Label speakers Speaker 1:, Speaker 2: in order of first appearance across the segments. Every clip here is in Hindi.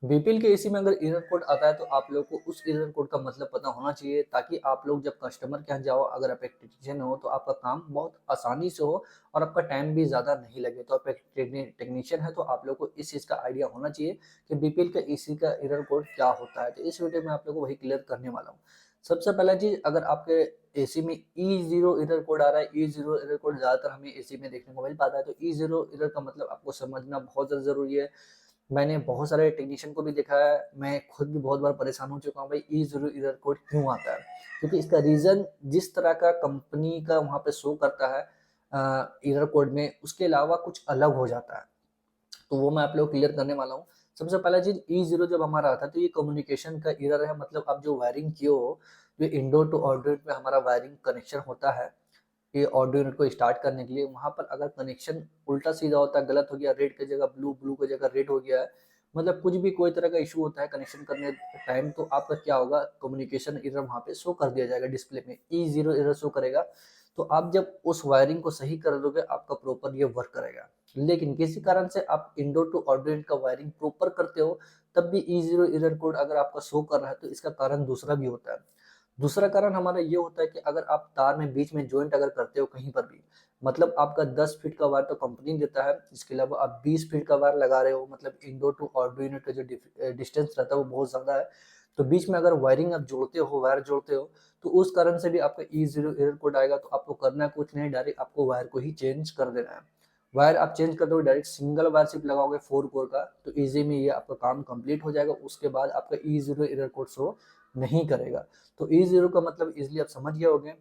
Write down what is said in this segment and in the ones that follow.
Speaker 1: बीपीएल के एसी में अगर एरर कोड आता है तो आप लोगों को उस एरर कोड का मतलब पता होना चाहिए, ताकि आप लोग जब कस्टमर के यहाँ जाओ, अगर आप एक टेक्नीशियन हो तो आपका काम बहुत आसानी से हो और आपका टाइम भी ज़्यादा नहीं लगे। तो आप एक टेक्नीशियन है तो आप लोग को इस चीज़ का आइडिया होना चाहिए कि बीपीएल का एसी का एरर कोड क्या होता है। तो इस वीडियो में आप लोग को वही क्लियर करने वाला हूँ। सबसे पहला चीज़, अगर आपके एसी में E0 एरर कोड आ रहा है, E0 एरर कोड ज़्यादातर हमें एसी में देखने को मिल पाता है, तो E0 एरर का मतलब आपको समझना बहुत ज़्यादा ज़रूरी है। मैंने बहुत सारे टेक्नीशियन को भी देखा है, मैं खुद भी बहुत बार परेशान हो चुका हूँ भाई E0 एरर कोड क्यों आता है? क्योंकि इसका रीज़न जिस तरह का कंपनी का वहाँ पे शो करता है एरर कोड में, उसके अलावा कुछ अलग हो जाता है। तो वो मैं आप लोग को क्लियर करने वाला हूँ। सबसे पहला चीज़, E0 जब हमारा आता है तो ये कम्युनिकेशन का एरर है, मतलब आप जो वायरिंग किए हो, जो इंडोर टू आउटडोर में हमारा वायरिंग कनेक्शन होता है, ये ऑडियो यूनिट को स्टार्ट करने के लिए, वहाँ पर अगर कनेक्शन उल्टा-सीधा होता है, गलत हो गया, रेड की जगह ब्लू, ब्लू की जगह रेड हो गया है, मतलब कुछ भी कोई तरह का इश्यू होता है कनेक्शन करने टाइम, तो आपका क्या होगा, कम्युनिकेशन एरर वहाँ पे शो कर दिया जाएगा डिस्प्ले में, E0 एरर शो करेगा। तो आप जब उस वायरिंग को सही कर दोगे, आपका प्रॉपर ये वर्क करेगा। लेकिन किसी कारण से आप इंडोर टू आउटडोर यूनिट का वायरिंग प्रॉपर करते हो, तब भी E0 एरर कोड अगर आपका शो कर रहा है, तो इसका कारण दूसरा भी होता है। दूसरा कारण हमारा ये होता है कि अगर आप तार में बीच में जॉइंट अगर करते हो कहीं पर भी, मतलब आपका 10 फीट का वायर तो कंपनी देता है, इसके अलावा आप 20 फीट का वायर लगा रहे हो, मतलब इंडोर टू आउटडोर यूनिट का जो डिस्टेंस रहता है वो बहुत ज़्यादा है। तो बीच में अगर वायरिंग आप जोड़ते हो, वायर जोड़ते हो, तो उस कारण से भी आपका E0 एरर कोड आएगा। तो आपको करना कुछ नहीं, डायरेक्ट आपको वायर को ही चेंज कर देना है। वायर आप चेंज कर दोगे, डायरेक्ट सिंगल वायर सिर्फ लगाओगे 4 कोर का, तो ईज़ी में ये आपका काम कंप्लीट हो जाएगा। उसके बाद आपका E0 एरर कोड शो नहीं करेगा। तो E0 का मतलब ईज़िली आप समझ गए होंगे।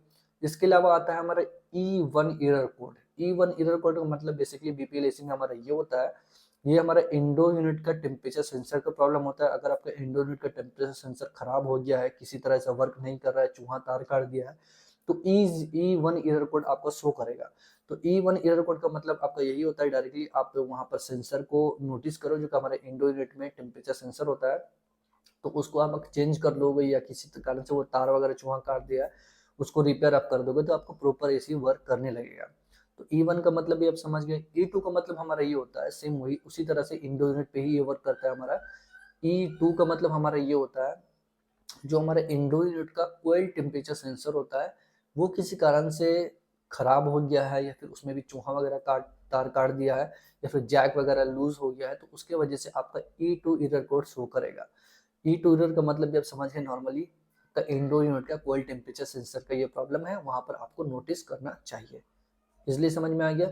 Speaker 1: इसके अलावा आता है हमारा E1 error code. E1 error code का मतलब बेसिकली बीपीएल एसी में हमारा ये होता है, ये हमारा इंडोर यूनिट का टेम्परेचर सेंसर का प्रॉब्लम होता है। अगर आपका इंडोर यूनिट का टेम्परेचर सेंसर खराब हो गया है, किसी तरह से वर्क नहीं कर रहा है, चूहा तार काट दिया है, तो E1 एरर कोड आपको शो करेगा। तो E1 एरर कोड का मतलब आपका यही होता है, डायरेक्टली आप वहाँ पर सेंसर को नोटिस करो, जो कि हमारे इंडोर यूनिट में टेम्परेचर सेंसर होता है, तो उसको आप चेंज कर दोगे, या किसी कारण से वो तार वगैरह चूहा काट दिया है, उसको रिपेयर आप कर दोगे, तो आपको प्रॉपर एसी वर्क करने लगेगा। तो E1 का मतलब भी आप समझ गए। E2 का मतलब हमारा ये होता है, सेम वही उसी तरह से इंडो यूनिट पे ही ये वर्क करता है हमारा। E2 का मतलब हमारा ये होता है, जो हमारे इंडो यूनिट का कोई टेम्परेचर सेंसर होता है, वो किसी कारण से खराब हो गया है, या फिर उसमें भी चूहा वगैरह काट तार काट दिया है, या फिर जैक वगैरह लूज हो गया है, तो उसके वजह से आपका E2 एरर कोड शो करेगा। ई टू एरर का मतलब भी आप समझ गए नॉर्मली, का इंडोर यूनिट का कोल्ड टेम्परेचर सेंसर का ये प्रॉब्लम है, वहां पर आपको नोटिस करना चाहिए। इसलिए समझ में आ गया।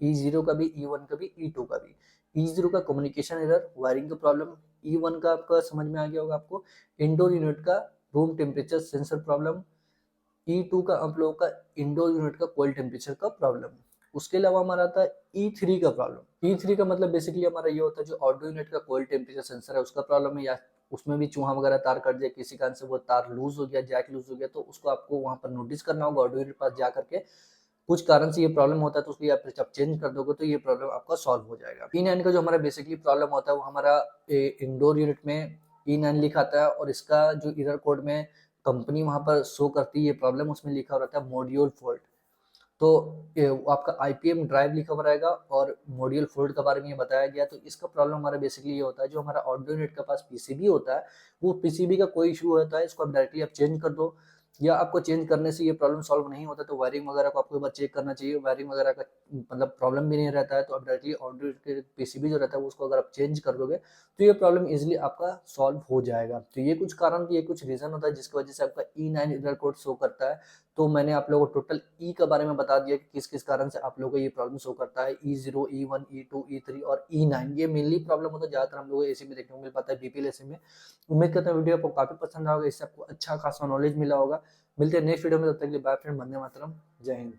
Speaker 1: E0 का भी, E1 का भी, E2 का भी। E0 का कम्युनिकेशन एरर, वायरिंग का प्रॉब्लम। E1 का आपका समझ में आ गया होगा आपको, इंडोर यूनिट का room temperature sensor problem. E2 का आप लोगों का इंडोर यूनिट का कोल्ड टेम्परेचर का प्रॉब्लम। उसके अलावा हमारा आता है E3 का प्रॉब्लम। E3 का मतलब बेसिकली हमारा ये होता है, जो आउटडोर यूनिट का कोल्ड टेम्परेचर सेंसर है उसका प्रॉब्लम है, या उसमें भी चूहा वगैरह तार कट जाए, किसी कारण से वो तार लूज हो गया, जैक लूज हो गया, तो उसको आपको वहां पर नोटिस करना होगा आउटडोर यूनिट पास जा करके। कुछ कारण से ये प्रॉब्लम होता है, तो उसको आप जब चेंज कर दोगे तो ये प्रॉब्लम आपका सॉल्व हो जाएगा। E9 का जो हमारा बेसिकली प्रॉब्लम होता है, वो हमारा इंडोर यूनिट में E9 लिखा आता है, और इसका जो एरर कोड में कंपनी वहां पर शो करती है, ये प्रॉब्लम उसमें लिखा रहता है मॉड्यूल फॉल्ट। तो वो आपका आईपीएम ड्राइव लिखा हुआ रहेगा, और मॉड्यूल फॉल्ट के बारे में ये बताया गया। तो इसका प्रॉब्लम हमारा बेसिकली ये होता है, जो हमारा आउटडोर यूनिट के पास पीसीबी होता है, वो पीसीबी का कोई इशू होता है, इसको आप डायरेक्टली आप चेंज कर दो, या आपको चेंज करने से ये प्रॉब्लम सॉल्व नहीं होता, तो वायरिंग वगैरह को आपको एक बार चेक करना चाहिए। वायरिंग वगैरह का मतलब प्रॉब्लम भी नहीं रहता है, तो आप डायरेक्टली आउटडोर के पीसीबी जो रहता है उसको अगर आप चेंज कर दोगे, तो ये प्रॉब्लम इजिली आपका सॉल्व हो जाएगा। तो ये कुछ कारण, ये कुछ रीजन होता है जिसकी वजह से आपका E9 एरर कोड शो करता है। तो मैंने आप लोगों को टोटल ई के बारे में बता दिया कि किस किस कारण से आप लोगों को ये प्रॉब्लम शो करता है। E0, E1, E2, E3 और E9, ये मेनली प्रॉब्लम होता है, ज्यादातर हम लोग को एसी में देखने को मिल पाता है, बीपीएल एसी में। उम्मीद करता हूँ वीडियो आपको काफी पसंद आएगा, इससे आपको अच्छा खासा नॉलेज मिला होगा। मिलते हैं नेक्स्ट वीडियो में, तब तक के लिए बाय फ्रेंड, वंदे मातरम, जय हिंद।